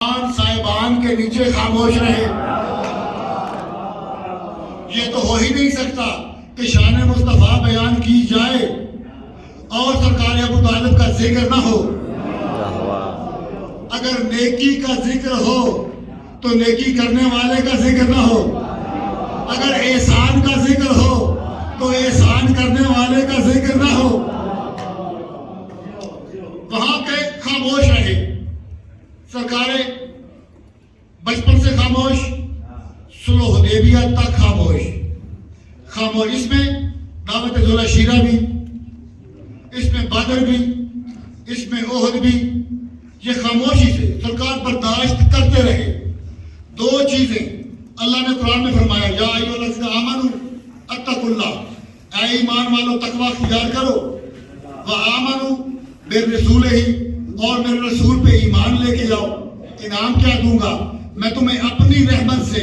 صاحبان کے نیچے خاموش رہے۔ یہ تو ہو ہی نہیں سکتا کہ شان مصطفیٰ بیان کی جائے اور سرکار ابو طالب کا ذکر نہ ہو۔ اگر نیکی کا ذکر ہو تو نیکی کرنے والے کا ذکر نہ ہو، اگر احسان کا ذکر ہو تو احسان کرنے والے کا ذکر نہ ہو۔ وہاں کے خاموش رہے، سرکار بچپن سے خاموش، صلح حدیبیہ تک خاموش۔ اس میں دعوت ذوالہ شیرہ بھی، اس میں بدر بھی، اس میں احد بھی، یہ خاموشی سے سرکار برداشت کرتے رہے۔ دو چیزیں اللہ نے قرآن میں فرمایا، یا ایھا الذین آمنوا اتقوا اللہ، اے ایمان والو تقوی اختیار کرو، وآمنوا بالرسولہ، اور میرے رسول پہ ایمان لے کے آؤ۔ انعام کیا دوں گا؟ میں تمہیں اپنی رحمت سے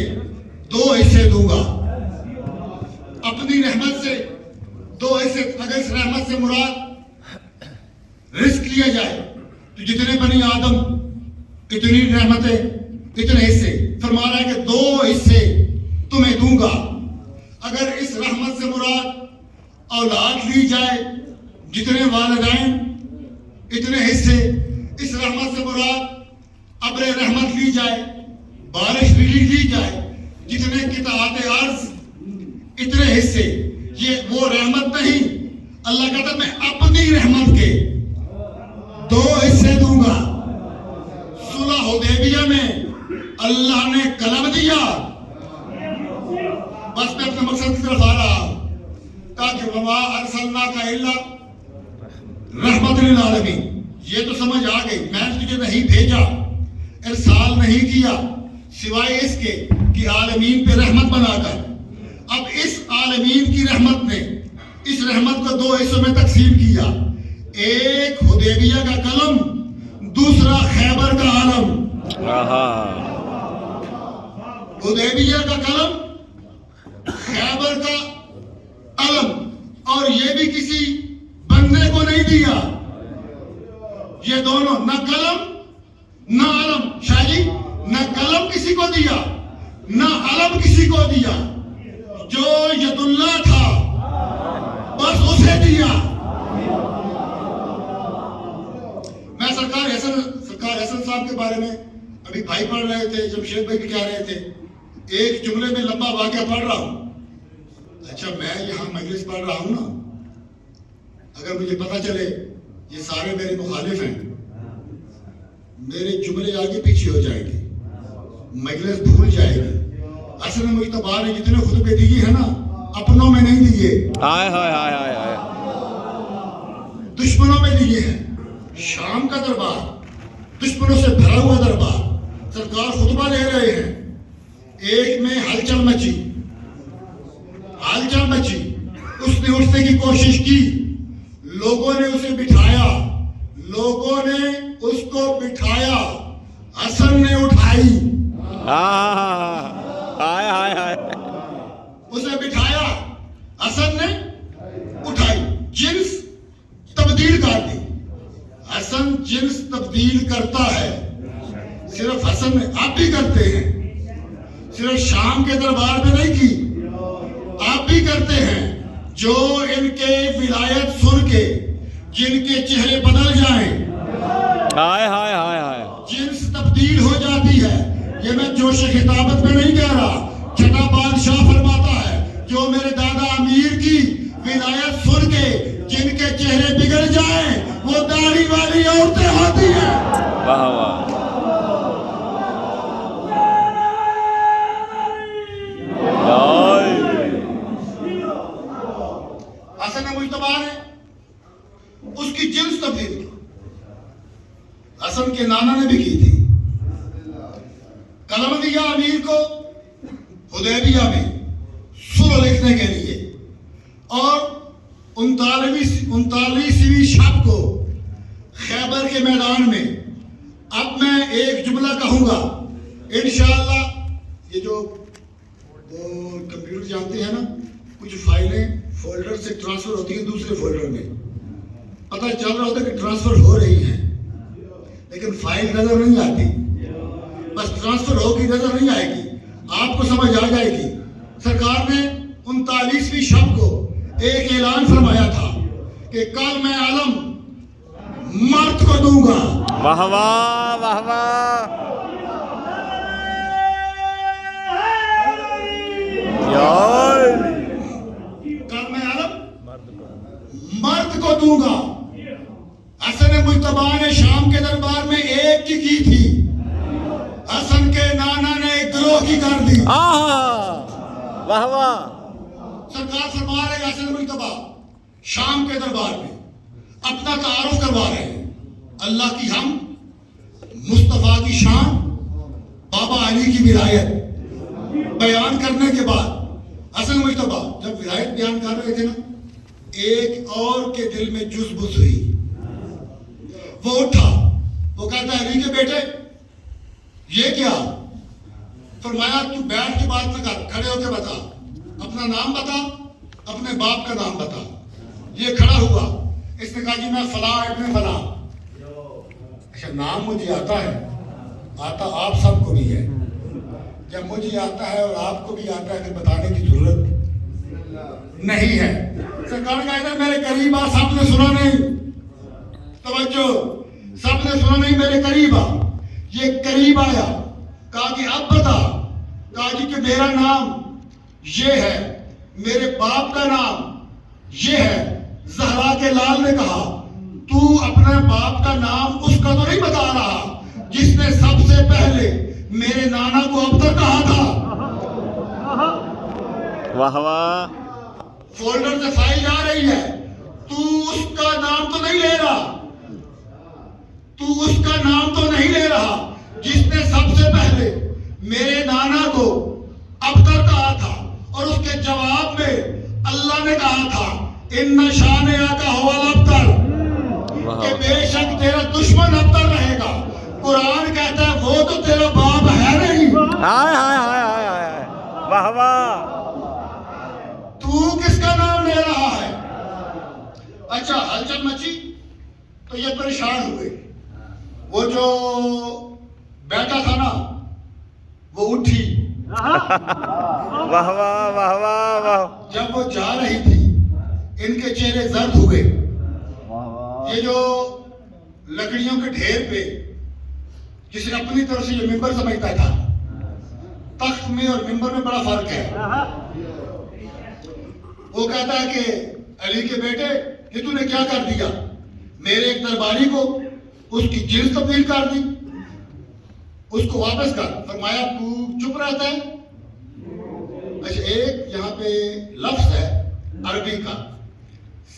دو حصے دوں گا۔ اپنی رحمت سے دو حصے، اگر اس رحمت سے مراد رزق لیا جائے تو جتنے بنی آدم اتنی رحمتیں اتنے حصے، فرما رہا ہے کہ دو حصے تمہیں دوں گا۔ اگر اس رحمت سے مراد اولاد لی جائے، جتنے والدین اتنے حصے، اس رحمت سے مراد ابر رحمت لی جائے، بارش لی جائے، جتنے قطعات ارض اتنے حصے، یہ وہ رحمت نہیں۔ اللہ کہتا ہے میں اپنی رحمت کے دو حصے دوں گا۔ صلح حدیبیہ میں اللہ نے قلم دیا، بس میں اپنے مقصد کی طرف آ رہا تاکہ وما ارسلناک الا رحمت للعالمین، یہ تو سمجھ آ گئی، میں نے تجھے نہیں بھیجا، ارسال نہیں کیا سوائے اس کے کہ عالمین پہ رحمت بنا کر۔ اب اس عالمین کی رحمت نے اس رحمت کو دو حصوں میں تقسیم کیا، ایک حدیبیہ کا قلم، دوسرا خیبر کا علم۔ حدیبیہ کا قلم، خیبر کا علم، اور یہ بھی کسی بندے کو نہیں دیا، یہ دونوں، نہ قلم نہ علم، شاہ جی، نہ قلم کسی کو دیا نہ علم کسی کو دیا، جو ید اللہ تھا بس اسے دیا۔ میں سرکار حسن صاحب کے بارے میں ابھی بھائی پڑھ رہے تھے، جمشید بھائی بھی کہہ رہے تھے، ایک جملے میں لمبا واقعہ پڑھ رہا ہوں۔ اچھا میں یہاں مجلس پڑھ رہا ہوں نا، اگر مجھے پتہ چلے یہ سارے میرے مخالف ہیں، میرے جملے آگے پیچھے ہو جائیں گے، مجلس بھول جائے گی۔ اصل میں مجھ تبار نے جتنے خطبے دیے ہیں نا، اپنوں میں نہیں دیے، دشمنوں میں دیے ہیں۔ شام کا دربار، دشمنوں سے بھرا ہوا دربار، سرکار خطبہ لے رہے ہیں، ایک میں ہلچل مچی، اس نے اٹھنے کی کوشش کی، لوگوں نے اسے بٹھایا، اس کو بٹھایا، حسن نے اٹھائی، اسے بٹھایا، حسن نے اٹھائی، جنس تبدیل کر دی۔ حسن جنس تبدیل کرتا ہے، صرف حسن نے، آپ بھی کرتے ہیں، صرف شام کے دربار میں نہیں کی، آپ بھی کرتے ہیں۔ جو ان کے ولایت سن کے جن کے چہرے بدل جائیں، جنس تبدیل ہو جاتی ہے۔ یہ میں جوش خطابت میں نہیں کہہ رہا، چھٹا بادشاہ فرماتا ہے جو میرے دادا امیر کی ولایت سن کے جن کے چہرے بگڑ جائیں وہ داڑھی والی عورتیں ہوتی ہیں۔ حسن مجتبی نے اس کی جنس تبدیل کی، حسن کے نانا نے بھی کی تھی۔ قلم دیا امیر کو حدیبیہ میں صلح لکھنے کے لیے، اور 39ویں شب کو خیبر کے میدان میں، اب میں ایک جملہ کہوں گا انشاءاللہ۔ یہ جو کمپیوٹر جانتے ہیں نا، کچھ فائلیں فولڈر سے ٹرانسفر ہوتی ہیں دوسرے فولڈر میں، پتہ چل رہا ہوتا ہے کہ ٹرانسفر ہو رہی ہیں، لیکن فائل نظر نہیں آتی۔ بس ٹرانسفر ہوگی نظر نہیں آئے گی, آپ کو سمجھ آ جائے گی. سرکار نے 39ویں شب کو ایک اعلان فرمایا تھا کہ کل میں عالم مرد کو دوں گا. واہ واہ واہ واہ. کل میں عالم مرد کو دوں گا. حسن مجتبیٰ نے شام کے دربار میں ایک کی تھی, حسن کے نانا نے ایک گروہ کی کر دی. واہ واہ. سرکار فرما رہے ہیں حسن مجتبیٰ شام کے دربار میں اپنا تعارف کروا رہے ہیں. اللہ کی ہم, مصطفیٰ کی شان, بابا علی کی ولایت بیان کرنے کے بعد حسن مجتبیٰ جب ولایت بیان کر رہے تھے نا, ایک اور کے دل میں جذبت ہوئی. وہ اٹھا, وہ کہتا ہے علی کے بیٹے یہ کیا؟ فرمایا تو بیٹھ کے بات نہ کر, کھڑے ہو کے بتا, اپنا نام بتا, اپنے باپ کا نام بتا. یہ کھڑا ہوا, اس نے کہا جی میں فلاں ابن فلاں. اچھا نام مجھے آتا ہے, آتا آپ سب کو بھی ہے. جب مجھے آتا ہے اور آپ کو بھی آتا ہے پھر بتانے کی ضرورت نہیں ہے. سرکار کہتا ہے میرے قریب آ, سب نے سنا نہیں, توجہ, سب نے سنا نہیں, میرے قریب آ. یہ قریب آیا, کہا کہ اب بتا. کہا جی کہ میرا نام یہ ہے, میرے باپ کا نام یہ ہے. زہرا کے لال نے کہا تو اپنے باپ کا نام اس کا تو نہیں بتا رہا جس نے سب سے پہلے میرے نانا کو ابتر کہا تھا. واہ واہ. فولڈر سے فائل جا رہی ہے, تو اس کا نام تو نہیں لے رہا, تو اس کا نام تو نہیں لے رہا جس نے سب سے پہلے میرے نانا کو ابتر کہا تھا. اور اس کے جواب میں اللہ نے کہا تھا ان شانئک ھو الابتر, کہ بے شک تیرا دشمن ابتر رہے گا. قرآن کہتا ہے وہ تو تیرا باپ ہے نہیں. ہائے ہائے ہائے ہائے ہائے. واہ واہ. تو کس کا نام لے رہا ہے؟ اچھا ہلچل مچی تو یہ پریشان ہوئے. وہ جو بیٹا تھا نا وہ اٹھی. واہ واہ واہ واہ واہ. جب وہ جا رہی تھی ان کے چہرے زرد ہوئے. یہ جو لکڑیوں کے ڈھیر پہ کسی اپنی طرف سے یہ ممبر سمجھتا تھا, تخت میں اور ممبر میں بڑا فرق ہے. وہ کہتا ہے کہ علی کے بیٹے یہ تو نے کیا کر دیا, میرے ایک درباری کو اس کی جنس تبدیل کر دی, اس کو واپس کر. فرمایا تو چپ رہتا ہے. اچھا ایک یہاں پہ لفظ ہے عربی کا,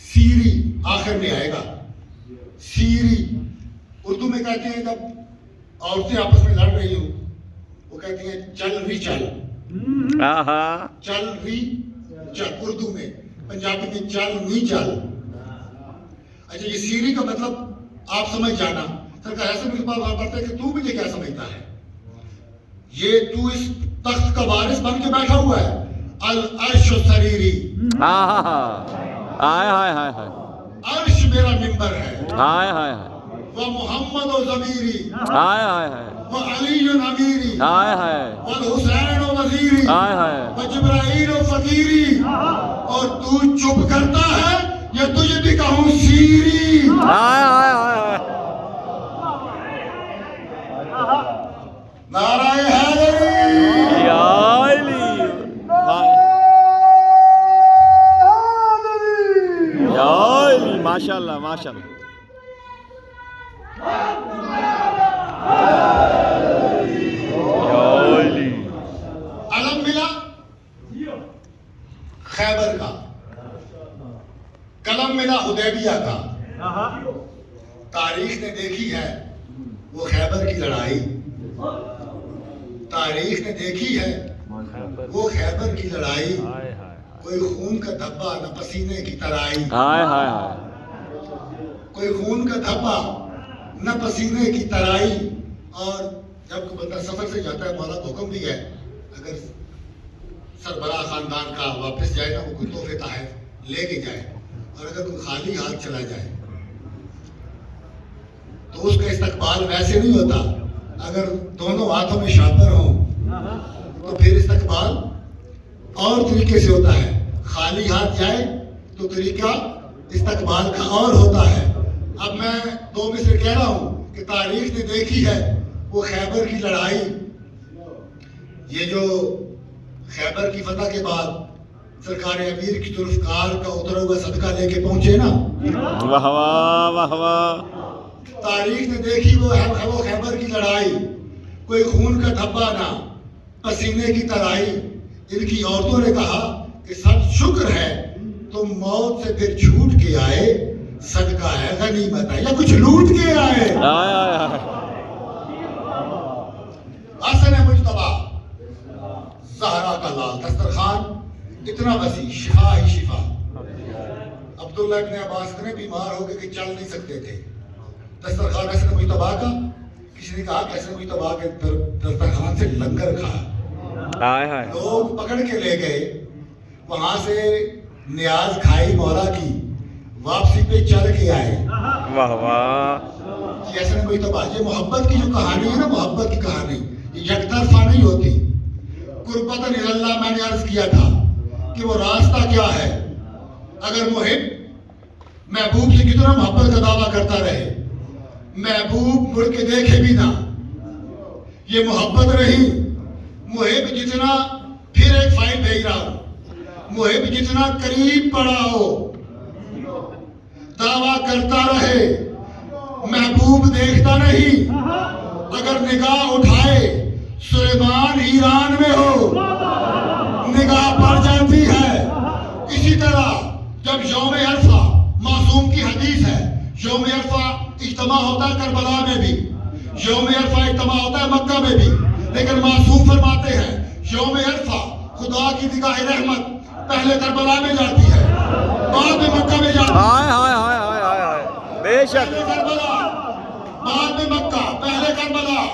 سیری آخر میں آئے گا. سیری اردو میں کہتے ہیں جب عورتیں آپس میں لڑ رہی ہوں وہ کہتی ہیں چل ری چل. چل ری چل اردو میں, پنجابی میں چل نی چل. اچھا یہ سیری کا مطلب آپ سمجھ جانا. سرکار ایسے بھی بات پڑھتے کہ تو مجھے کیا سمجھتا ہے, یہ تو اس تخت کا وارث بن کے بیٹھا ہوا ہے. العرش سریری, ہائے ہائے ہائے ہائے. عرش میرا ممبر ہے. ہائے ہائے ہائے. ومحمد و ضمیری, ہائے ہائے ہائے. وعلی امیری, ہائے ہائے. والحسین و وزیری, ہائے ہائے. وجبرائیل و فقیری. اور تو چپ کرتا ہے یا تجھے بھی کہوں سیری. ہائے ہائے ہائے. نعرہ حیدری. یا علی. یا علی. ماشاء اللہ ماشاء اللہ. علم ملا خیبر کا, قلم ملا حدیبیہ کا. تاریخ نے دیکھی ہے وہ خیبر کی لڑائی, تاریخ نے دیکھی ہے وہ خیبر کی لڑائی. کوئی خون کا دھبا نہ پسینے کی ترائی. کوئی خون کا دھبا نہ پسینے کی ترائی. اور جب بندہ سفر سے جاتا ہے مولا کا حکم بھی ہے اگر سربراہ خاندان کا واپس جائے نا وہ کوئی تحفے تحائف لے کے جائے, اور اگر کوئی خالی ہاتھ چلا جائے تو اس کا استقبال ویسے نہیں ہوتا اگر دونوں ہاتھوں میں شاپر ہوں تو پھر استقبال اور طریقے سے ہوتا ہے. خالی ہاتھ جائے تو طریقہ استقبال کا اور ہوتا ہے. اب میں 2 میں سے کہہ رہا ہوں کہ تاریخ نے دیکھی ہے وہ خیبر کی لڑائی. یہ جو خیبر کی فتح کے بعد سرکار امیر کی طرف کار کا اترا ہوا صدقہ لے کے پہنچے نا, واہ واہ واہ واہ. تاریخ نے دیکھی وہ خیبر کی لڑائی. کوئی خون کا دھبا نہ, پسینے کی ترائی. ان کی عورتوں نے کہا کہ سب شکر ہے تم موت سے پھر چھوٹ کے آئے, صدقہ ہے غنیمت ہے یا کچھ لوٹ کے آئے. حسن مجتبیٰ زہرا کا لال, دسترخوان اتنا وسیع, شفا ہی شفا. عبداللہ ابن عباس اتنے بیمار ہو گئے کہ چل نہیں سکتے تھے. دسترخوان حسن مجتبیٰ کا, کسی نے کہا کہ حسن مجتبیٰ کے دسترخوان سے لنگر کھا. لوگ پکڑ کے لے گئے, وہاں سے نیاز کھائی مولا کی, واپسی پہ چل کے آئے. واہ واہ. یہ حسن مجتبیٰ, یہ محبت کی جو کہانی ہے نا, محبت کی کہانی یہ یک طرفہ نہیں ہوتی. قربتاً اللہ میں نے عرض کیا تھا کہ وہ راستہ کیا ہے. اگر محب محبوب سے کتنا محبت کا دعویٰ کرتا رہے, محبوب مڑ کے دیکھے بھی نہ, یہ محبت رہی. محب جتنا, پھر ایک فائل بھیج رہا ہوں, محب جتنا قریب پڑا ہو دعویٰ کرتا رہے, محبوب دیکھتا نہیں. اگر نگاہ اٹھائے سلیمان ایران میں ہو, نگاہ پڑ جاتی ہے. اسی طرح جب یوم عرفہ, معصوم کی حدیث ہے, یوم عرفہ اجتماع ہوتا ہے کربلا میں بھی, یوم عرفہ اجتماع ہوتا ہے مکہ میں بھی, لیکن معصوم فرماتے ہیں یوم عرفہ خدا کی نگاہ رحمت پہلے کربلا میں جاتی ہے, بعد میں مکہ میں جاتی ہے. بے شک. پہلے کربلا, بعد میں مکہ, پہلے کربلا,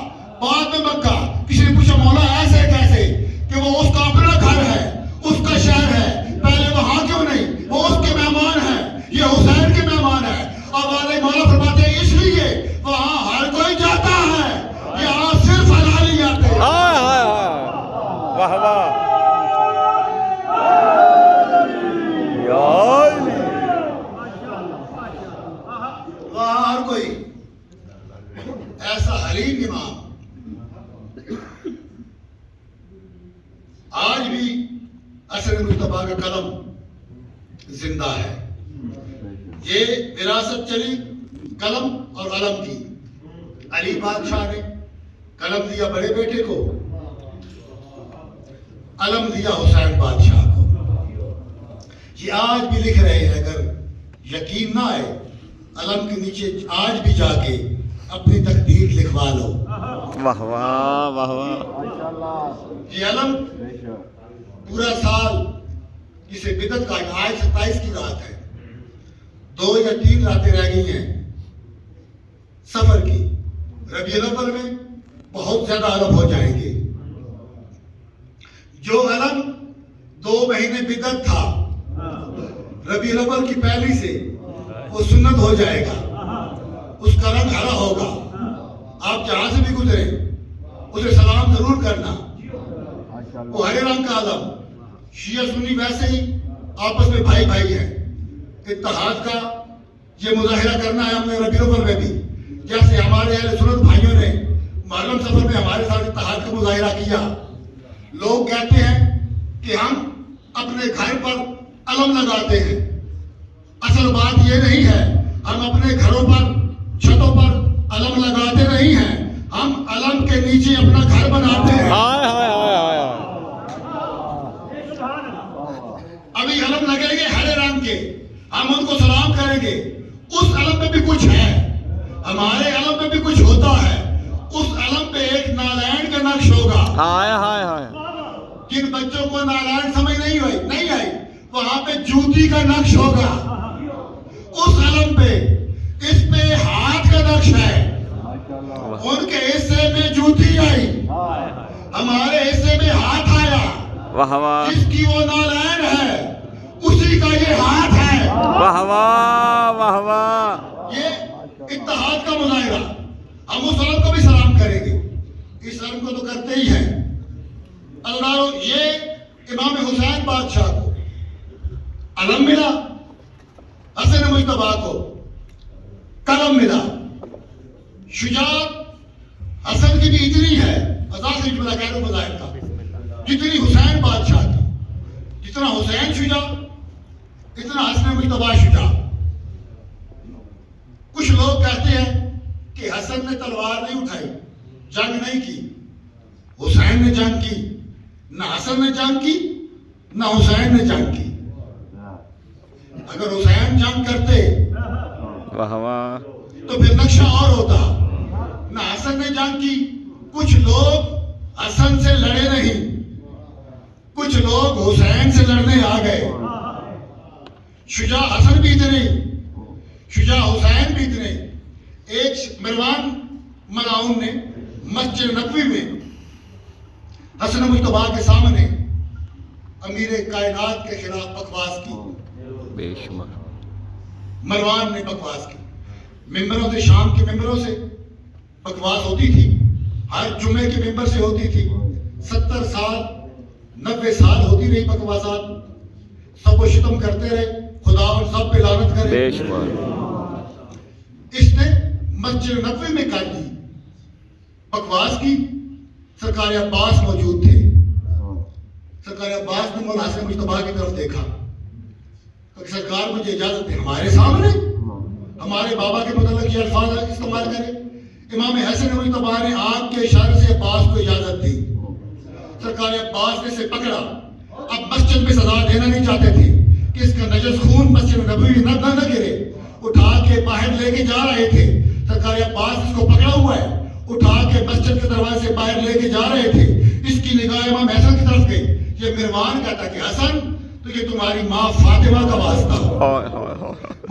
بعد میں مکہ. کسی نے پوچھا مولا ایسے کیسے, کہ وہ اس کا اپنا گھر ہے, اس کا شہر ہے, پہلے وہاں کیوں نہیں, وہ اس کے مہمان ہیں, یہ حسین کے مہمان ہیں. اب والے مولا فرماتے ہیں اس لیے وہاں ہر کوئی جاتا ہے, یہاں صرف حلالی جاتے ہیں. واہ واہ. وہاں ہر کوئی ایسا حلیم امام. آج بھی حسن مجتبیٰ کا قلم زندہ ہے. یہ وراثت چلی قلم اور علم کی. علی بادشاہ نے قلم دیا بڑے بیٹے کو, علم دیا حسین بادشاہ کو. یہ آج بھی لکھ رہے ہیں, اگر یقین نہ آئے علم کے نیچے آج بھی جا کے اپنی تقدیر لکھوا لو. واہ واہ واہ واہ. یہ علم پورا سال جسے بدعت کا, آج 27 کی رات ہے, 2 یا 3 راتیں رہ گئی ہیں سفر کی. ربیع الاول میں بہت زیادہ علم ہو جائیں گے. جو علم 2 مہینے بدعت تھا, ربیع الاول کی پہلی سے وہ سنت ہو جائے گا, اس کا رنگ ہرا ہوگا. آپ جہاں سے بھی گزرے اسے سلام ضرور کرنا. وہ ہرے رنگ کا علم. شیعہ سنی ویسے ہی آپس میں بھائی بھائی ہیں, اتحاد کا یہ مظاہرہ کرنا ہے ہم نے ربیع الاول میں بھی. جیسے ہمارے اہل سنت بھائیوں نے محرم سفر میں ہمارے ساتھ اتحاد کا مظاہرہ کیا. لوگ کہتے ہیں کہ ہم اپنے گھر پر علم لگاتے ہیں. اصل بات یہ نہیں ہے, ہم اپنے گھروں پر, چھتوں پر علم لگاتے نہیں ہیں, ہم علم کے نیچے اپنا گھر بناتے ہیں. ابھی علم لگیں گے ہرے رنگ کے, ہم ان کو سلام کریں گے. اس علم پہ بھی کچھ ہے, ہمارے علم پہ بھی کچھ ہوتا ہے. اس علم پہ ایک نالائن کا نقش ہوگا. جن بچوں کو نالائن سمجھ نہیں آئی, وہاں پہ جوتی کا نقش ہوگا. اس علم پہ, اس پہ ہاتھ کا نقش ہے. ان کے حصے میں جوتی آئی, ہمارے حصے میں ہاتھ آیا. واہ واہ. جس کی وہ نالائن ہے اسی کا یہ ہاتھ ہے. واہ واہ واہ واہ. یہ اتحاد کا مظاہرہ. ہم اس علم کو بھی سلام کریں گے. اس علم کو تو کرتے ہی ہیں. اللہ یہ امام حسین بادشاہ کو علم ملا, حسن مجتبیٰ کو قلم ملا. شجاعت حسن کی بھی اتنی ہے, ازاخر جملہ کہہ دو مذاہب کا, جتنی حسین بادشاہ کی. جتنا حسین شجاع اتنا حسن مجتبیٰ شجاع. کچھ لوگ کہتے ہیں کہ حسن نے تلوار نہیں اٹھائی, جنگ نہیں کی. حسین نے جنگ کی, نہ حسن نے جنگ کی نہ حسین نے جنگ کی. اگر حسین جنگ کرتے واہ واہ. تو پھر نقشہ اور ہوتا. نہ حسن نے جنگ کی. کچھ لوگ حسن سے لڑے نہیں, کچھ لوگ حسین سے لڑنے آ گئے. شجاع حسن بھی اتنے, شجاع حسین بھی اتنے. ایک مروان ملعون نے مسجد نبوی میں حسن مجتبیٰ کے سامنے امیر کائنات کے خلاف بکواس کی. بے شمار مروان نے بکواس کی. ممبروں سے, شام کے ممبروں سے بکواس ہوتی تھی, ہر جمعے کے ممبر سے ہوتی تھی. 70 سال 90 سال ہوتی رہی بکواسات. سب کو شتم کرتے رہے, خدا اور سب پہ لعنت کرے. بے شمار. اس نے مسجد نبوی میں کر دی, بکواس کی. سرکار عباس موجود تھے. سرکار عباس نے مولانا حسن مجتبیٰ کی طرف دیکھا کہ سرکار مجھے اجازت دے ہمارے سامنے ہمارے بابا کے متعلق یہ الفاظ استعمال کرے. امام حسن مجتبیٰ نے آنکھ کے اشارے سے عباس کو اجازت دی. سرکار عباس نے اسے پکڑا. اب مسجد میں سزا دینا نہیں چاہتے تھے کہ اس کا نجس خون مسجد نبوی نہ گرے. اٹھا کے باہر لے کے جا رہے تھے. سرکار عباس اس کو پکڑا ہوا ہے, اٹھا کے مسجد کے دروازے سے باہر لے کے جا رہے تھے. اس کی نگاہ امام حسن کی طرف گئی. یہ مروان کہتا کہ حسن تو یہ تمہاری ماں فاطمہ کا واسطہ,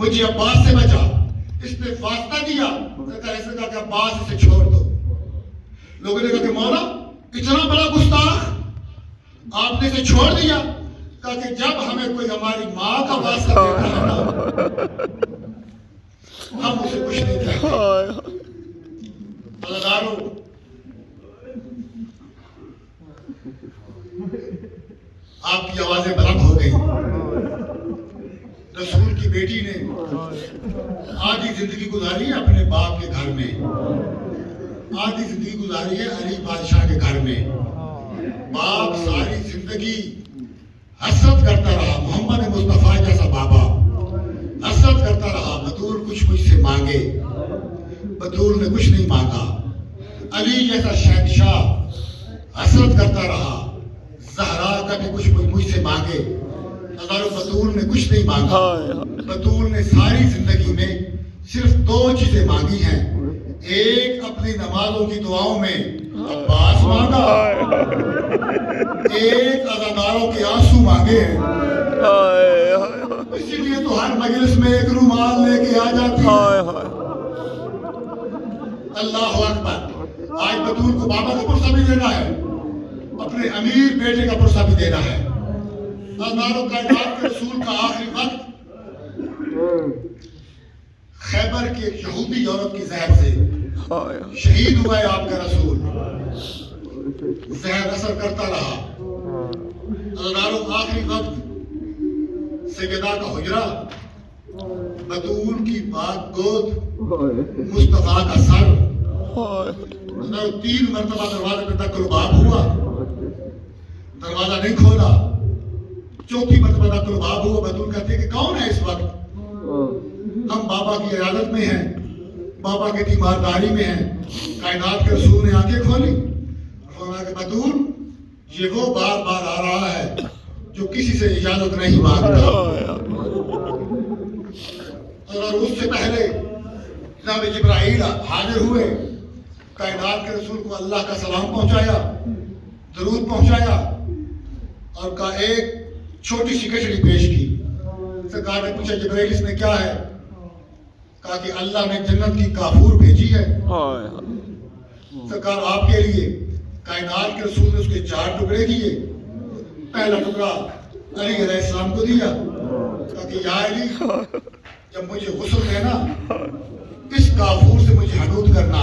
مجھے عباس سے بچا. اس نے واسطہ دیا. سرکار حسن کہا کہ عباس اسے چھوڑ دو. لوگوں نے کہا کہ مولا اتنا بڑا گستاخ, آپ نے اسے چھوڑ دیا. کہا کہ جب ہمیں کوئی ہماری ماں کا واسطہ دیتا ہے نا, ہم اسے کچھ نہیں کہتے. عزیزانو, آپ کی آوازیں بلند ہو گئی. رسول کی بیٹی نے آدھی زندگی گزاری ہے اپنے باپ کے گھر میں, آدھی زندگی گزاری ہے علی بادشاہ کے گھر میں. باپ ساری زندگی حسرت کرتا رہا محمد مصطفیٰ جیسا بابا, حسرت کرتا رہا بطول کچھ مجھ سے مانگے. بطول نے کچھ نہیں مانگا. علی جیسا شہنشاہ حسرت کرتا رہا زہرا کا بھی کچھ مجھ سے مانگے. ہزاروں بطول نے کچھ نہیں مانگا. بطول نے ساری زندگی میں صرف 2 چیزیں مانگی ہیں. ایک اپنی نمازوں کی دعاؤں میں عباس مانگا, ایک عزاداروں کے آنسو مانگے ہیں. اسی لیے تو ہر مجلس میں ایک رومال لے کے آ جاتی ہے. اللہ اکبر. آج بطول کو بابا کا پرسہ بھی دینا ہے, اپنے امیر بیٹے کا پرسہ بھی دینا ہے. ہزاروں کائنات کے رسول کا آخری وقت خیبر کی ایک یہودی عورت کی زہر سے شہید ہوا ہے آپ کا رسول. زہر اثر کرتا رہا. ہزاروں آخری وقت سیدہ کا حجرہ, بطول کی پاک گود, مصطفیٰ کا سر. 3 مرتبہ دروازے پہ تک رباب ہوا, دروازہ نہیں کھولا. 4تھی مرتبہ تک رباب ہوا. بطول کہتے کہ کون ہے اس وقت؟ ہم بابا کی عیادت میں ہیں, بابا کی تیمارداری میں ہیں. کائنات کے رسول نے آنکھیں کھولی, فرمایا کہ بطول یہ وہ بار بار آ رہا ہے جو کسی سے اجازت نہیں مانگتا. اور اس سے پہلے جناب جبرائیل حاضر ہوئے, کائنات کے رسول کو اللہ کا سلام پہنچایا, درود پہنچایا, اور کہا ایک چھوٹی سی کچڑی پیش کی. سرکار نے پوچھا جبرائیل اس میں کیا ہے؟ کہا کہ اللہ نے جنت کی کافور بھیجی ہے. سرکار آپ کے لیے. کائنات کے رسول نے اس کے 4 ٹکڑے کیے. پہلا ٹکڑا علی علیہ السلام کو دیا. کہا کہ یا علی جب مجھے غسل دینا اس کافور سے مجھے حدود کرنا.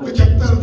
75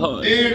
1.5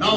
9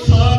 7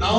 9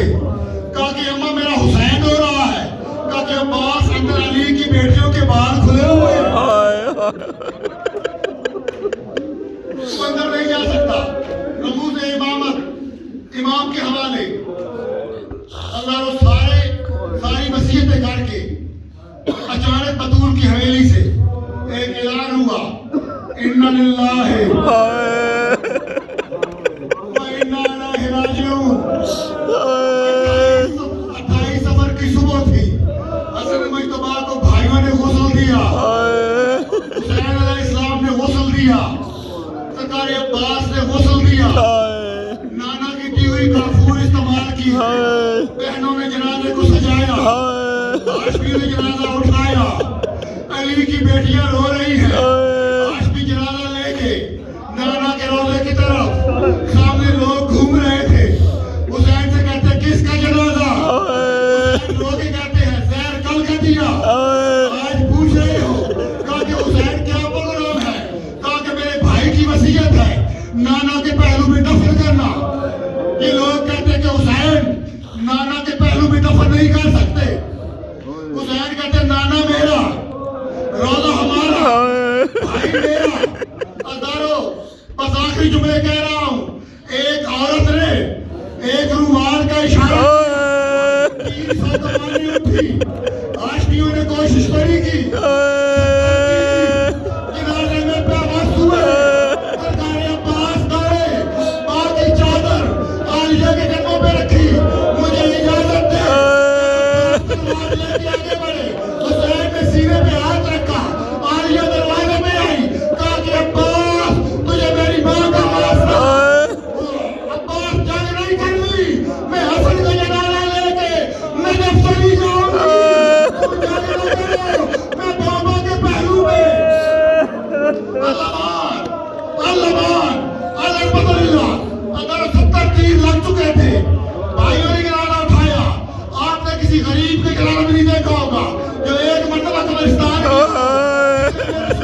تھے. کہا کہ اماں میرا حسین ہو رہا ہے. کہا کہ عباس اندر علی کی بیٹیوں کے بال کھلے ہوئے ہیں, وہ اندر نہیں جا سکتا. رموز امامت امام کے حوالے. اللہ رو ساری وصیتیں کر کے اچانک بطور کی حویلی سے ایک اعلان ہوا, اِنَّ لِلَّهِ وَإِنَّا إِلَيْهِ رَاجِعُونَ. 28 سفر کی صبح تھی. حسن مجتبیٰ کو بھائیوں نے غسل دیا, حسین علیہ السلام نے غسل دیا, سرکار عباس نے غسل دیا, نانا کی دی ہوئی کافور استعمال کی, بہنوں نے جنازے کو سجایا, ہاشمی نے جنازہ اٹھایا, علی کی بیٹیاں رو رہی ہیں, ہاشمی جنازہ لے کے نانا کے روضے کی طرف, سامنے لوگ گھوم رہے تھے. حسین سے کہتے کس کا جنازہ؟ حسین رو کے کہتے ہیں زہر کل کا دیا, آج پوچھ رہے ہو. کہا کہ حسین کیا پروگرام ہے؟ کہا کہ میرے بھائی کی وصیت ہے نانا کے پہلو میں دفن کرنا. یہ لوگ کہتے ہیں کہ حسین نانا کے پہلو میں دفن نہیں کر سکتے. حسین کہتے نانا میرا, روزہ ہمارا, بھائی میرا. ادارو بس آخری جملے کہہ رہا ہوں. ایک عورت نے ایک رومال کا اشارہ 300 کمانی اٹھی. ہاشمیوں نے کوشش کری کی, جنازے میں پیوست ہوئے. سرکار عباس دوڑے, باقی چادر عالیہ کے قدموں پہ رکھی, مجھے اجازت دے. تلوار لے کے آگے بڑھے, حسین نے سینے پہ ہاتھ رکھا, عالیہ دروازے میں آئی. کہا کہ عباس تجھے میری ماں کا واسطہ. عباس جنگ نہیں کرنی, میں حسن کا جنازہ لے کے نجف چلی جاؤں گی. تم جنگ نہ کرو, میں بابا کے پہلو میں. اللہ اللہ اگر 70 تیر لگ چکے تھے, بھائیوں نے گرانہ اٹھایا. آپ نے کسی غریب کے گرانہ بھی نہیں دیکھا ہوگا جو ایک مرتبہ قبرستان گیا.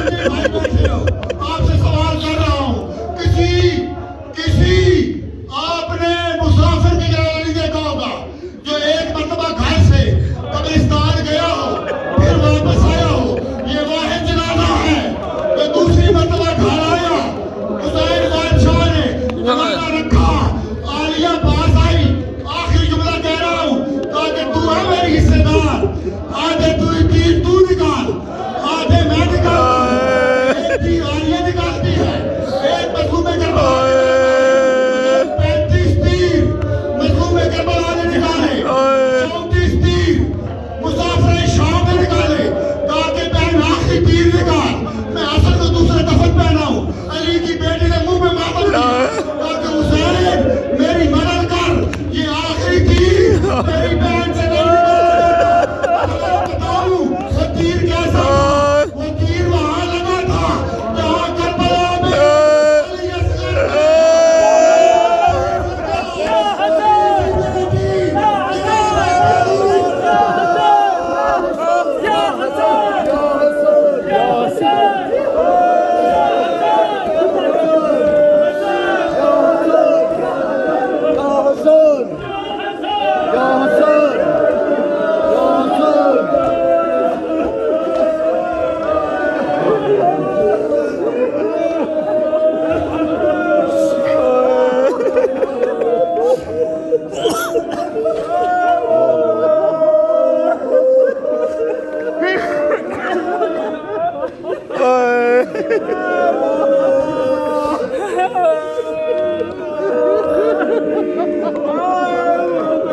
میرے بھائی بیٹھے ہو, آپ سے سوال کر رہا ہوں, کسی آپ نے مسافر کے گرانہ نہیں دیکھا ہوگا جو ایک مرتبہ گھر سے قبرستان گیا ہو پھر واپس آیا ہو. یہ واحد جنازہ ہے جو دوسری مرتبہ گھر آیا. حسین بادشاہ نے جنازہ رکھا, عالیہ پاس آئی. آخری جملہ کہہ رہا ہوں, کہا کہ تو ہے میری حصے دار, آدھے تیر تو نکال, آدھے میں نکالتا ہوں. ایک تیر عالیہ نکالتی ہے, ایک مظلوم کربلا نے 35 تیر مظلوم کربلا نے نکالے, 34 تیر مسافر شام نے نکالے. کہا کہ بہن آخری تیر نکال, میں حسن کو دوسرے دفن پہناؤں. علی کی بیٹی نے منہ میں ماتم کیا. کہا کہ حسین میری مدد کر, یہ آخری تیر میری بہن سے نہیں نکالے. بتاؤں وہ تیر کیسا تھا؟ وہ تیر وہاں لگا تھا جہاں کربلا میں علی اصغر Hey!